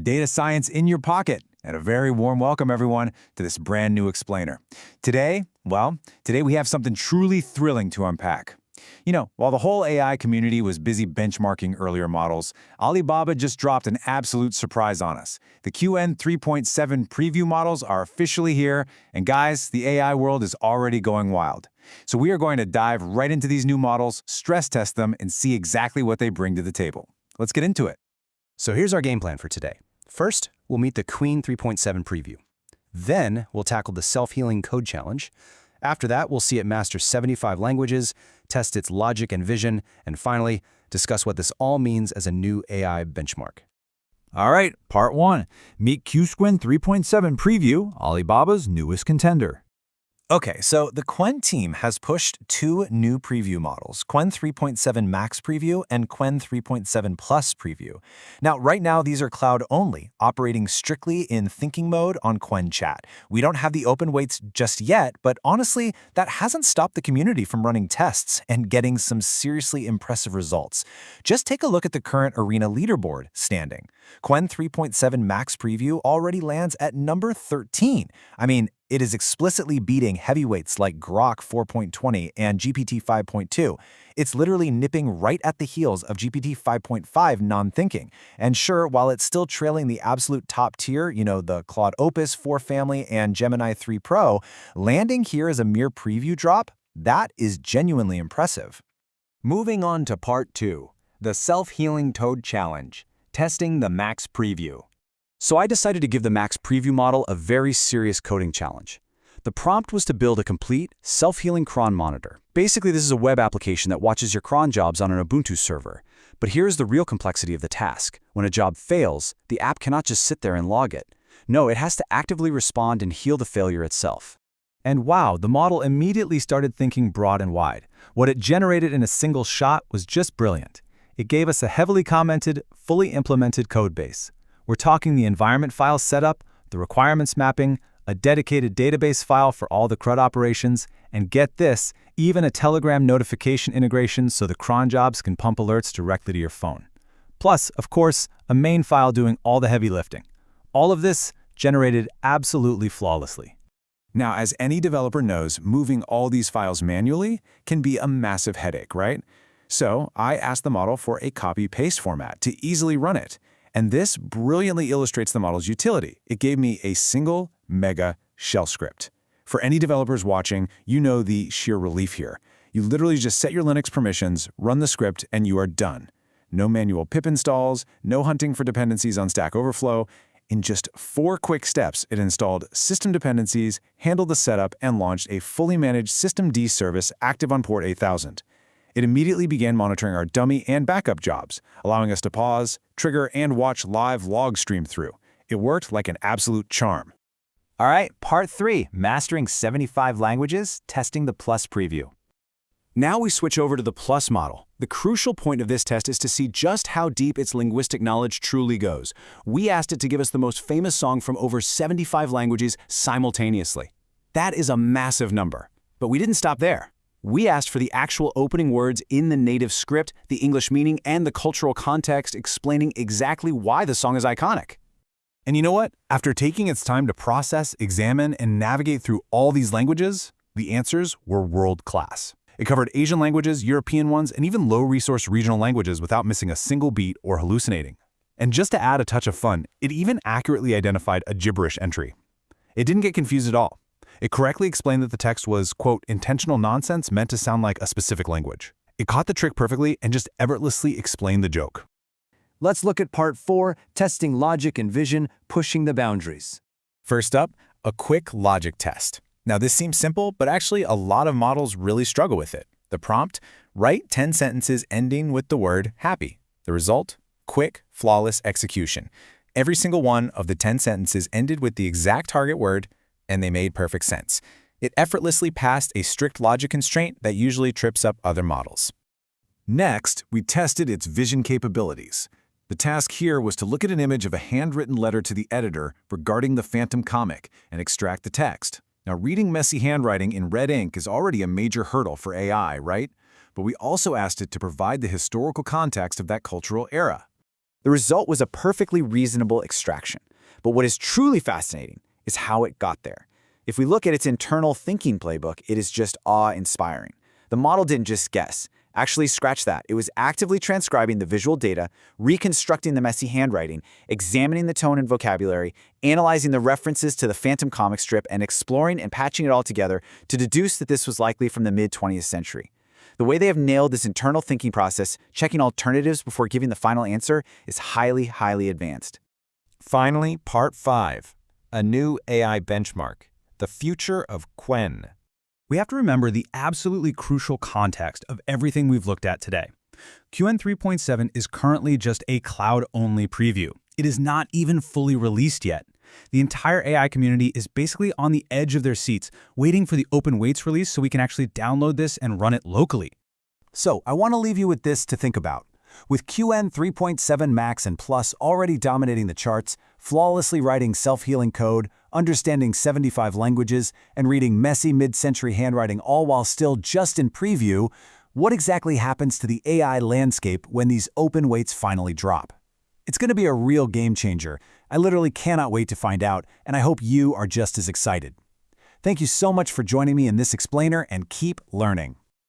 data science in your pocket, and a very warm welcome, everyone, to this brand new explainer. Today we have something truly thrilling to unpack. While the whole AI community was busy benchmarking earlier models, Alibaba just dropped an absolute surprise on us. The Qwen 3.7 preview models are officially here, and guys, the AI world is already going wild. So we are going to dive right into these new models, stress test them, and see exactly what they bring to the table. Let's get into it. So here's our game plan for today. First, we'll meet the Qwen 3.7 preview. Then, we'll tackle the self-healing code challenge. After that, we'll see it master 75 languages, test its logic and vision, and finally, discuss what this all means as a new AI benchmark. All right, part 1. Meet Qwen 3.7 preview, Alibaba's newest contender. Okay, so the Qwen team has pushed two new preview models, Qwen 3.7 Max Preview and Qwen 3.7 Plus Preview. Now, right now, these are cloud-only, operating strictly in thinking mode on Qwen Chat. We don't have the open weights just yet, but honestly, that hasn't stopped the community from running tests and getting some seriously impressive results. Just take a look at the current Arena leaderboard standing. Qwen 3.7 Max Preview already lands at number 13. It is explicitly beating heavyweights like Grok 4.20 and GPT 5.2. It's literally nipping right at the heels of GPT 5.5 non-thinking. And sure, while it's still trailing the absolute top tier, the Claude Opus 4 family and Gemini 3 Pro, landing here as a mere preview drop, that is genuinely impressive. Moving on to part 2, the self-healing code challenge, testing the Max Preview. So I decided to give the Max Preview model a very serious coding challenge. The prompt was to build a complete, self-healing cron monitor. Basically, this is a web application that watches your cron jobs on an Ubuntu server. But here's the real complexity of the task. When a job fails, the app cannot just sit there and log it. No, it has to actively respond and heal the failure itself. And wow, the model immediately started thinking broad and wide. What it generated in a single shot was just brilliant. It gave us a heavily commented, fully implemented code base. We're talking the environment file setup, the requirements mapping, a dedicated database file for all the CRUD operations, and get this, even a Telegram notification integration so the cron jobs can pump alerts directly to your phone. Plus, of course, a main file doing all the heavy lifting. All of this generated absolutely flawlessly. Now, as any developer knows, moving all these files manually can be a massive headache, right? So I asked the model for a copy-paste format to easily run it. And this brilliantly illustrates the model's utility. It gave me a single mega shell script. For any developers watching, you know the sheer relief here. You literally just set your Linux permissions, run the script, and you are done. No manual pip installs, no hunting for dependencies on Stack Overflow. In just 4 quick steps, it installed system dependencies, handled the setup, and launched a fully managed systemd service active on port 8000. It immediately began monitoring our dummy and backup jobs, allowing us to pause, trigger, and watch live log stream through. It worked like an absolute charm. All right, part 3, mastering 75 languages, testing the Plus Preview. Now we switch over to the Plus model. The crucial point of this test is to see just how deep its linguistic knowledge truly goes. We asked it to give us the most famous song from over 75 languages simultaneously. That is a massive number. But we didn't stop there. We asked for the actual opening words in the native script, the English meaning, and the cultural context explaining exactly why the song is iconic. And you know what? After taking its time to process, examine, and navigate through all these languages, the answers were world-class. It covered Asian languages, European ones, and even low-resource regional languages without missing a single beat or hallucinating. And just to add a touch of fun, it even accurately identified a gibberish entry. It didn't get confused at all. It correctly explained that the text was, quote, intentional nonsense meant to sound like a specific language. It caught the trick perfectly and just effortlessly explained the joke. Let's look at part 4, testing logic and vision, pushing the boundaries. First up, a quick logic test. Now this seems simple, but actually a lot of models really struggle with it. The prompt, write 10 sentences ending with the word happy. The result, quick, flawless execution. Every single one of the 10 sentences ended with the exact target word, and they made perfect sense. It effortlessly passed a strict logic constraint that usually trips up other models. Next, we tested its vision capabilities. The task here was to look at an image of a handwritten letter to the editor regarding the Phantom comic and extract the text. Now, reading messy handwriting in red ink is already a major hurdle for AI, right? But we also asked it to provide the historical context of that cultural era. The result was a perfectly reasonable extraction. But what is truly fascinating is how it got there. If we look at its internal thinking playbook, it is just awe-inspiring. The model didn't just guess. Actually, scratch that. It was actively transcribing the visual data, reconstructing the messy handwriting, examining the tone and vocabulary, analyzing the references to the Phantom comic strip, and exploring and patching it all together to deduce that this was likely from the mid-20th century. The way they have nailed this internal thinking process, checking alternatives before giving the final answer, is highly, highly advanced. Finally, Part 5. A new AI benchmark. The future of Qwen. We have to remember the absolutely crucial context of everything we've looked at today. Qwen 3.7 is currently just a cloud-only preview. It is not even fully released yet. The entire AI community is basically on the edge of their seats, waiting for the open weights release so we can actually download this and run it locally. So, I want to leave you with this to think about. With Qwen 3.7 Max and Plus already dominating the charts, flawlessly writing self-healing code, understanding 75 languages, and reading messy mid-century handwriting all while still just in preview, what exactly happens to the AI landscape when these open weights finally drop? It's going to be a real game changer. I literally cannot wait to find out, and I hope you are just as excited. Thank you so much for joining me in this explainer, and keep learning.